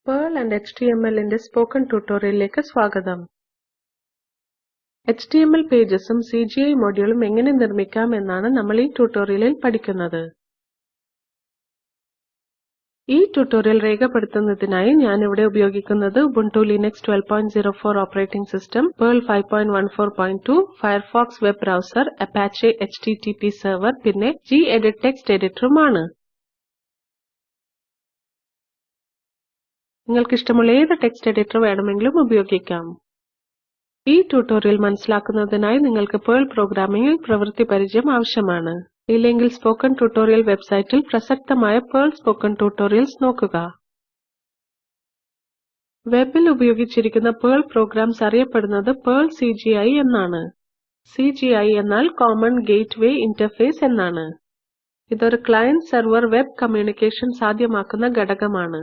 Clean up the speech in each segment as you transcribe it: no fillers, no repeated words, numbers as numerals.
Perl and HTML ന്റെ spoken ട്യൂട്ടോറിയലിലേക്ക് സ്വാഗതം. HTML പേജസും CGI മോഡ്യൂളും എങ്ങനെ നിർമ്മിക്കാം എന്നാണ് നമ്മൾ ഈ ട്യൂട്ടോറിയലിൽ പഠിക്കുന്നത്. ഈ ട്യൂട്ടോറിയൽ രേഖപ്പെടുത്തുന്നതിനായി ഞാൻ ഇവിടെ ഉപയോഗിക്കുന്നത് Ubuntu Linux 12.04 operating system, Perl 5.14.2, Firefox web browser, Apache HTTP server, പിന്നെ gedit ടെക്സ്റ്റ് എഡിറ്ററുമാണ്. നിങ്ങൾക്ക് ഇഷ്ടമുള്ള ഏത് ടെക്സ്റ്റ് എഡിറ്റർ വേണമെങ്കിലും ഉപയോഗിക്കാം. ഈ ട്യൂട്ടോറിയൽ മനസ്സിലാക്കുന്നതിനായി നിങ്ങൾക്ക് Perl പ്രോഗ്രാമിംഗിൽ പ്രവൃത്തി പരിചയം ആവശ്യമാണ്. ഇല്ലെങ്കിൽ സ്പോക്കൺ ട്യൂട്ടോറിയൽ വെബ്സൈറ്റിൽ പ്രസക്തമായ Perl സ്പോക്കൺ ട്യൂട്ടോറിയൽസ് നോക്കുക. വെബിൽ ഉപയോഗിച്ചിരിക്കുന്ന Perl പ്രോഗ്രാംസ് അറിയപ്പെടുന്നത് Perl CGI എന്നാണ്. CGI എന്നാൽ കോമൺ ഗേറ്റ്വേ ഇന്റർഫേസ് എന്നാണ്. ഇതൊരു ക്ലയന്റ് സെർവർ വെബ് കമ്മ്യൂണിക്കേഷൻ സാധ്യമാക്കുന്ന ഘടകമാണ്.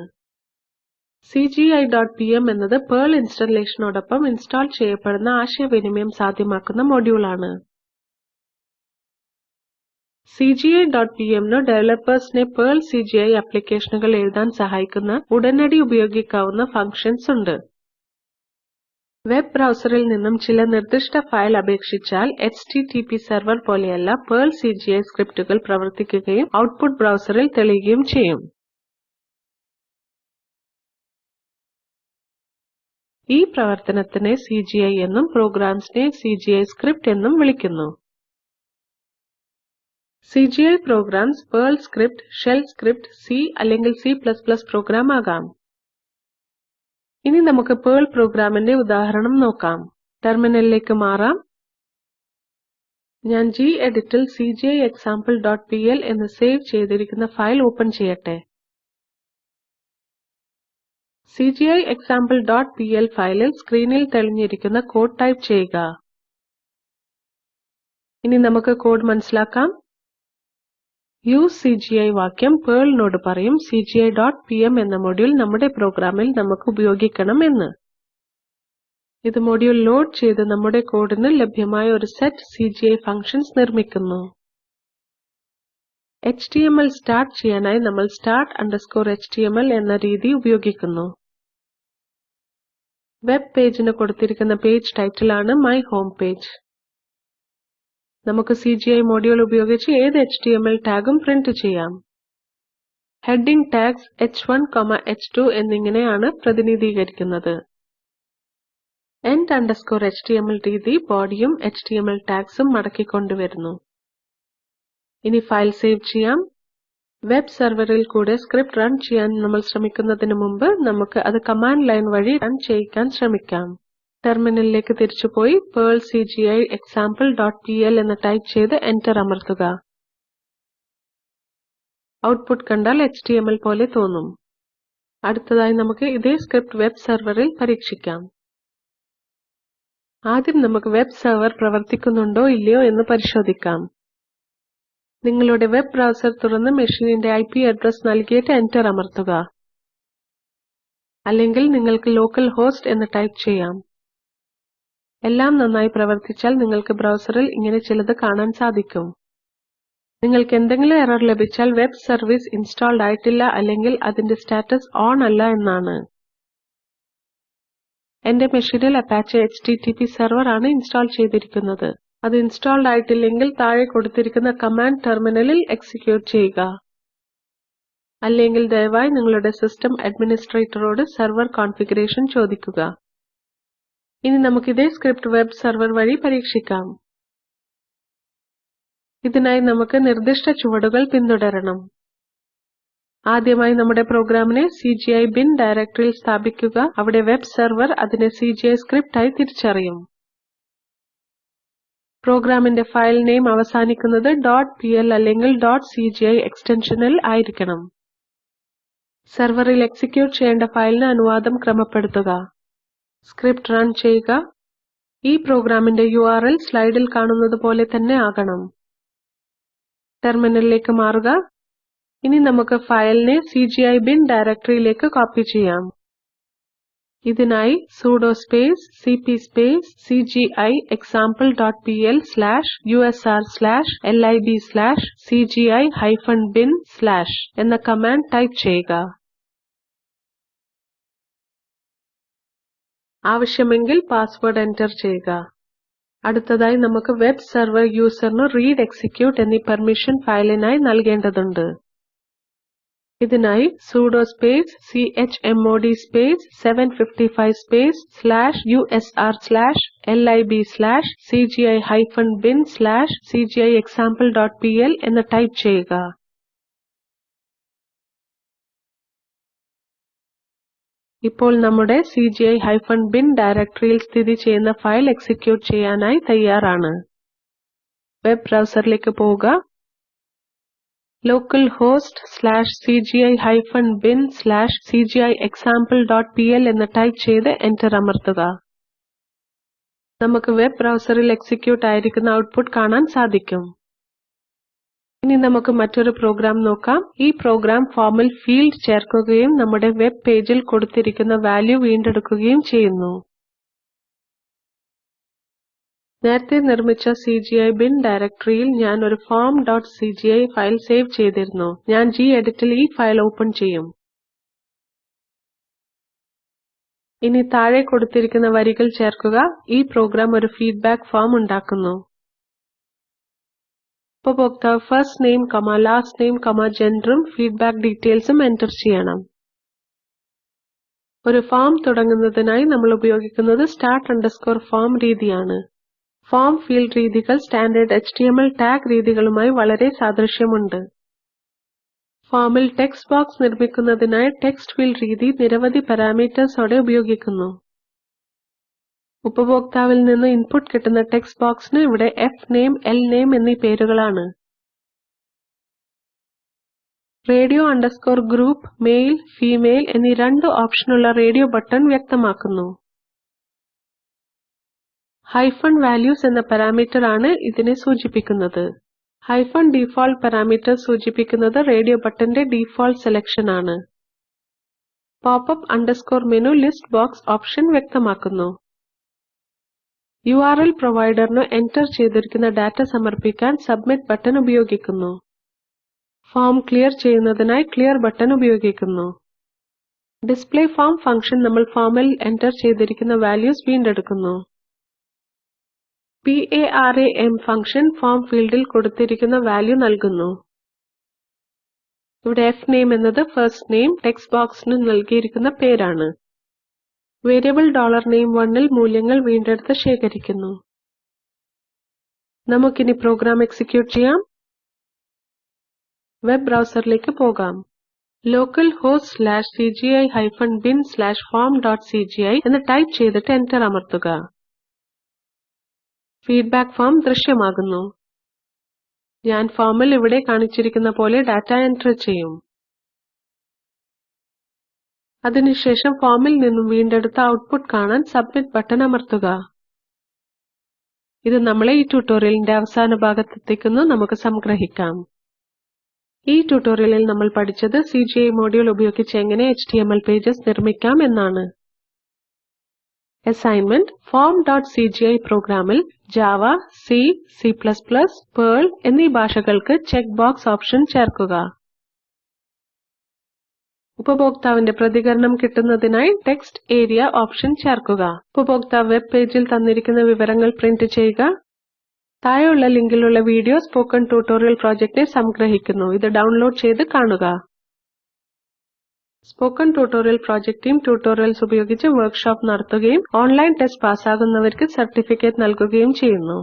CGI.pm എന്നത് Perl ഇൻസ്റ്റലേഷനോടൊപ്പം ഇൻസ്റ്റാൾ ചെയ്യപ്പെടുന്ന ആശയവിനിമയം സാധ്യമാക്കുന്ന മൊഡ്യൂളാണ്. CGI.pm ന് ഡെവലപ്പേഴ്സിനെ Perl CGI ആപ്ലിക്കേഷനുകൾ എഴുതാൻ സഹായിക്കുന്ന ഉടനടി ഉപയോഗിക്കാവുന്ന ഫങ്ഷൻസ് ഉണ്ട്. വെബ് ബ്രൗസറിൽ നിന്നും ചില നിർദ്ദിഷ്ട ഫയൽ അപേക്ഷിച്ചാൽ HTTP സെർവർ പോലെയല്ല Perl CGI സ്ക്രിപ്റ്റുകൾ പ്രവർത്തിക്കുകയും ഔട്ട്പുട്ട് ബ്രൗസറിൽ തെളിയുകയും ചെയ്യും. ഈ പ്രവർത്തനത്തിനെ CGI എന്നും പ്രോഗ്രാംസിനെ CGI സ്ക്രിപ്റ്റ് എന്നും വിളിക്കുന്നു. CGI programs Perl script, shell script, C അല്ലെങ്കിൽ C++ പ്രോഗ്രാം ആകാം. ഇനി നമുക്ക് Perl പ്രോഗ്രാമിന്റെ ഉദാഹരണം നോക്കാം. ടെർമിനലിലേക്ക് മാറാം. ഞാൻ geditൽ CGI example.pl എന്ന് സേവ് ചെയ്തിരിക്കുന്ന ഫയൽ ഓപ്പൺ ചെയ്യട്ടെ. CGI example.pl ഫയലിൽ സ്ക്രീനിൽ തെളിഞ്ഞിരിക്കുന്ന കോഡ് ടൈപ്പ് ചെയ്യുക. ഇനി നമുക്ക് കോഡ് മനസ്സിലാക്കാം. യൂസ് CGI വാക്യം Perlനോട് പറയും CGI.pm എന്ന മൊഡ്യൂൾ നമ്മുടെ പ്രോഗ്രാമിൽ നമുക്ക് ഉപയോഗിക്കണം എന്ന്. ഇത് മൊഡ്യൂൾ ലോഡ് ചെയ്ത് നമ്മുടെ കോഡിന് ലഭ്യമായ ഒരു സെറ്റ് CGI ഫങ്ഷൻസ് നിർമ്മിക്കുന്നു. HTML സ്റ്റാർട്ട് ചെയ്യാനായി നമ്മൾ start_html എന്ന രീതി ഉപയോഗിക്കുന്നു. വെബ് പേജിന് കൊടുത്തിരിക്കുന്ന പേജ് ടൈറ്റിൽ ആണ് മൈ ഹോം പേജ്. നമുക്ക് CGI മോഡ്യൂൾ ഉപയോഗിച്ച് ഏത് HTML ടാഗും പ്രിന്റ് ചെയ്യാം. ഹെഡിംഗ് ടാഗ്സ് h1, h2 എന്നിങ്ങനെയാണ് പ്രതിനിധീകരിക്കുന്നത്. end_html രീതി ബോഡിയും HTML ടാഗ്സും മടക്കിക്കൊണ്ടുവരുന്നു. ഇനി ഫയൽ സേവ് ചെയ്യാം. വെബ് സെർവറിൽ കൂടെ സ്ക്രിപ്റ്റ് റൺ ചെയ്യാൻ നമ്മൾ ശ്രമിക്കുന്നതിന് മുമ്പ് നമുക്ക് അത് കമാൻഡ് ലൈൻ വഴി റൺ ചെയ്യിക്കാൻ ശ്രമിക്കാം. ടെർമിനലിലേക്ക് തിരിച്ചുപോയി Perl CGI example.pl എന്ന് ടൈപ്പ് ചെയ്ത് എന്റർ അമർത്തുക. ഔട്ട്പുട്ട് കണ്ടാൽ HTML പോലെ തോന്നും. അടുത്തതായി നമുക്ക് ഇതേ സ്ക്രിപ്റ്റ് വെബ് സെർവറിൽ പരീക്ഷിക്കാം. ആദ്യം നമുക്ക് വെബ് സെർവർ പ്രവർത്തിക്കുന്നുണ്ടോ ഇല്ലയോ എന്ന് പരിശോധിക്കാം. നിങ്ങളുടെ വെബ് ബ്രൗസർ തുറന്ന് മെഷീനിന്റെ IP അഡ്രസ് നൽകിയിട്ട് എന്റർ അമർത്തുക. അല്ലെങ്കിൽ നിങ്ങൾക്ക് ലോക്കൽ ഹോസ്റ്റ് എന്ന് ടൈപ്പ് ചെയ്യാം. എല്ലാം നന്നായി പ്രവർത്തിച്ചാൽ നിങ്ങൾക്ക് ബ്രൗസറിൽ ഇങ്ങനെ ചിലത് കാണാൻ സാധിക്കും. നിങ്ങൾക്ക് എന്തെങ്കിലും എറർ ലഭിച്ചാൽ വെബ് സർവീസ് ഇൻസ്റ്റാൾഡ് ആയിട്ടില്ല അല്ലെങ്കിൽ അതിന്റെ സ്റ്റാറ്റസ് ഓൺ അല്ല എന്നാണ്. എന്റെ മെഷീനിൽ Apache HTTP സെർവർ ആണ് ഇൻസ്റ്റാൾ ചെയ്തിരിക്കുന്നത്. അത് ഇൻസ്റ്റാൾഡ് ആയിട്ടില്ലെങ്കിൽ താഴെ കൊടുത്തിരിക്കുന്ന കമാൻഡ് ടെർമിനലിൽ എക്സിക്യൂട്ട് ചെയ്യുക. അല്ലെങ്കിൽ ദയവായി നിങ്ങളുടെ സിസ്റ്റം അഡ്മിനിസ്ട്രേറ്ററോട് സെർവർ കോൺഫിഗറേഷൻ ചോദിക്കുക. ഇനി നമുക്ക് ഇതേ സ്ക്രിപ്റ്റ് വെബ് സെർവർ വഴി പരീക്ഷിക്കാം. ഇതിനായി നമുക്ക് നിർദ്ദിഷ്ട ചുവടുകൾ പിന്തുടരണം. ആദ്യമായി നമ്മുടെ പ്രോഗ്രാമിനെ CGI bin ഡയറക്ടറിയിൽ സ്ഥാപിക്കുക. അവിടെ വെബ് സെർവർ അതിനെ CGI സ്ക്രിപ്റ്റ് ആയി തിരിച്ചറിയും. പ്രോഗ്രാമിന്റെ ഫയൽ നെയിം അവസാനിക്കുന്നത് .pl അല്ലെങ്കിൽ .cgi എക്സ്റ്റൻഷനിൽ ആയിരിക്കണം. സെർവറിൽ എക്സിക്യൂട്ട് ചെയ്യേണ്ട ഫയലിന് അനുവാദം ക്രമപ്പെടുത്തുക. സ്ക്രിപ്റ്റ് റൺ ചെയ്യുക. ഈ പ്രോഗ്രാമിന്റെ URL സ്ലൈഡിൽ കാണുന്നത് പോലെ തന്നെ ആകണം. ടെർമിനലിലേക്ക് മാറുക. ഇനി നമുക്ക് ഫയലിനെ CGI bin ഡയറക്ടറിയിലേക്ക് കോപ്പി ചെയ്യാം. ഇതിനായി sudo space cp space cgi example.pl/usr/lib/cgi-bin/ എന്ന കമാൻഡ് ടൈപ്പ് ചെയ്യുക. ആവശ്യമെങ്കിൽ പാസ്വേഡ് എൻ്റർ ചെയ്യുക. അടുത്തതായി നമുക്ക് വെബ് സെർവർ യൂസറിന് റീഡ് എക്സിക്യൂട്ട് എന്നീ പെർമിഷൻ ഫയലിനായി നൽകേണ്ടതുണ്ട്. ഇതിനായി sudo space chmod space 755 space /usr/lib/cgi-bin/cgiexample.pl എന്ന് ടൈപ്പ് ചെയ്യുക. ഇപ്പോൾ നമ്മുടെ CGI-bin ഡയറക്ടറിയിൽ സ്ഥിതി ചെയ്യുന്ന ഫയൽ എക്സിക്യൂട്ട് ചെയ്യാനായി തയ്യാറാണ്. വെബ് ബ്രൗസറിലേക്ക് പോവുക. localhost/cgi-bin/cgiexample.pl എന്ന് ടൈപ്പ് ചെയ്ത് എന്റർ അമർത്തുക. നമുക്ക് വെബ് ബ്രൗസറിൽ എക്സിക്യൂട്ട് ആയിരിക്കുന്ന ഔട്ട്പുട്ട് കാണാൻ സാധിക്കും. ഇനി നമുക്ക് മറ്റൊരു പ്രോഗ്രാം നോക്കാം. ഈ പ്രോഗ്രാം ഫോമിൽ ഫീൽഡ് ചേർക്കുകയും നമ്മുടെ വെബ് പേജിൽ കൊടുത്തിരിക്കുന്ന വാല്യൂ വീണ്ടെടുക്കുകയും ചെയ്യുന്നു. നേരത്തെ നിർമ്മിച്ച CGI-bin ഡയറക്ടറിയിൽ ഞാൻ ഒരു form.cgi ഫയൽ സേവ് ചെയ്തിരുന്നു. ഞാൻ geditൽ ഈ ഫയൽ ഓപ്പൺ ചെയ്യും. ഇനി താഴെ കൊടുത്തിരിക്കുന്ന വരികൾ ചേർക്കുക. ഈ പ്രോഗ്രാം ഒരു ഫീഡ്ബാക്ക് ഫോം ഉണ്ടാക്കുന്നു. ഉപഭോക്താവ് ഫസ്റ്റ് നെയിം, ലാസ്റ്റ് നെയിം, ജെൻഡറും ഫീഡ്ബാക്ക് ഡീറ്റെയിൽസും എൻ്റർ ചെയ്യണം. ഒരു ഫോം തുടങ്ങുന്നതിനായി നമ്മൾ ഉപയോഗിക്കുന്നത് start_form രീതിയാണ്. ഫോം ഫീൽഡ് രീതികൾ സ്റ്റാൻഡേർഡ് HTML ടാഗ് രീതികളുമായി വളരെ സാദൃശ്യമുണ്ട്. ഫോമിൽ ടെക്സ്റ്റ് ബോക്സ് നിർമ്മിക്കുന്നതിനായി ടെക്സ്റ്റ് ഫീൽഡ് രീതി നിരവധി പാരാമീറ്റേഴ്സോടെ ഉപയോഗിക്കുന്നു. ഉപഭോക്താവിൽ നിന്ന് ഇൻപുട്ട് കിട്ടുന്ന ടെക്സ്റ്റ് ബോക്സിന് ഇവിടെ fname, lname എന്നീ പേരുകളാണ്. radio_group, മെയിൽ, ഫീമെയിൽ എന്നീ 2 ഓപ്ഷനുള്ള റേഡിയോ ബട്ടൺ വ്യക്തമാക്കുന്നു. -values എന്ന പാരാമീറ്റർ ആണ് ഇതിനെ സൂചിപ്പിക്കുന്നത്. -default പാരാമീറ്റർ സൂചിപ്പിക്കുന്നത് റേഡിയോ ബട്ടന്റെ ഡിഫോൾട്ട് സെലക്ഷൻ ആണ്. pop-up_menu ലിസ്റ്റ് ബോക്സ് ഓപ്ഷൻ വ്യക്തമാക്കുന്നു. URL പ്രൊവൈഡറിന് എൻ്റർ ചെയ്തിരിക്കുന്ന ഡാറ്റ സമർപ്പിക്കാൻ സബ്മിറ്റ് ബട്ടൺ ഉപയോഗിക്കുന്നു. ഫോം ക്ലിയർ ചെയ്യുന്നതിനായി ക്ലിയർ ബട്ടൺ ഉപയോഗിക്കുന്നു. ഡിസ്പ്ലേ ഫോം ഫംഗ്ഷൻ നമ്മൾ ഫോമിൽ എൻ്റർ ചെയ്തിരിക്കുന്ന വാല്യൂസ് വീണ്ടെടുക്കുന്നു. PARAM ഫംഗ്ഷൻ ഫോം ഫീൽഡിൽ കൊടുത്തിരിക്കുന്ന വാല്യൂ നൽകുന്നു. ഇവിടെ fname എന്നത് ഫസ്റ്റ് നെയിം ടെക്സ്റ്റ് ബോക്സിന് നൽകിയിരിക്കുന്ന പേരാണ്. വേരിയബിൾ $name1ൽ മൂല്യങ്ങൾ വീണ്ടെടുത്ത് ശേഖരിക്കുന്നു. നമുക്കിനി പ്രോഗ്രാം എക്സിക്യൂട്ട് ചെയ്യാം. വെബ് ബ്രൗസറിലേക്ക് പോകാം. localhost/cgi-bin/form.cgi എന്ന് ടൈപ്പ് ചെയ്തിട്ട് എന്റർ അമർത്തുക. ഫീഡ്ബാക്ക് ഫോം ദൃശ്യമാകുന്നു. ഞാൻ ഫോമിൽ ഇവിടെ കാണിച്ചിരിക്കുന്ന പോലെ ഡാറ്റ എൻ്റർ ചെയ്യും. അതിനുശേഷം ഫോമിൽ നിന്നും വീണ്ടെടുത്ത ഔട്ട്പുട്ട് കാണാൻ സബ്മിറ്റ് ബട്ടൺ അമർത്തുക. ഇത് നമ്മളെ ഈ ട്യൂട്ടോറിയലിന്റെ അവസാന ഭാഗത്തെത്തിക്കുന്നു. നമുക്ക് സംഗ്രഹിക്കാം. ഈ ട്യൂട്ടോറിയലിൽ നമ്മൾ പഠിച്ചത് CGI മോഡ്യൂൾ ഉപയോഗിച്ച് എങ്ങനെ HTML പേജസ് നിർമ്മിക്കാം എന്നാണ്. അസൈൻമെന്റ് form.cgi പ്രോഗ്രാമിൽ ജാവ, C, C++, Perl എന്നീ ഭാഷകൾക്ക് ചെക്ക് ബോക്സ് ഓപ്ഷൻ ചേർക്കുക. ഉപഭോക്താവിന്റെ പ്രതികരണം കിട്ടുന്നതിനായി ടെക്സ്റ്റ് ഏരിയ ഓപ്ഷൻ ചേർക്കുക. ഉപഭോക്താവ് വെബ് പേജിൽ തന്നിരിക്കുന്ന വിവരങ്ങൾ പ്രിന്റ് ചെയ്യുക. താഴെയുള്ള ലിങ്കിലുള്ള വീഡിയോ സ്പോക്കൺ ട്യൂട്ടോറിയൽ പ്രോജക്റ്റിനെ സംഗ്രഹിക്കുന്നു. ഇത് ഡൗൺലോഡ് ചെയ്ത് കാണുക. Spoken tutorial project team tutorials ഉപയോഗിച്ച് വർക്ക്ഷോപ്പ് നടത്തുകയും ഓൺലൈൻ ടെസ്റ്റ് പാസ്സാകുന്നവർക്ക് സർട്ടിഫിക്കറ്റ് നൽകുകയും ചെയ്യുന്നു.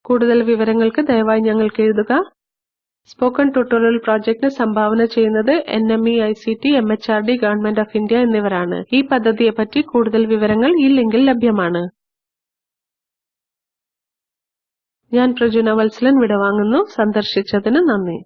കൂടുതൽ വിവരങ്ങൾക്ക് ദയവായി ഞങ്ങൾക്ക് എഴുതുക. സ്പോക്കൺ ട്യൂട്ടോറിയൽ പ്രോജക്റ്റിന് സംഭാവന ചെയ്യുന്നത് NMEICT, MHRD, government of India എന്നിവരാണ്. ഈ പദ്ധതിയെപ്പറ്റി കൂടുതൽ വിവരങ്ങൾ ഈ ലിങ്കിൽ ലഭ്യമാണ്. ഞാൻ പ്രജുന വത്സലൻ വിടവാങ്ങുന്നു. സന്ദർശിച്ചതിന് നന്ദി.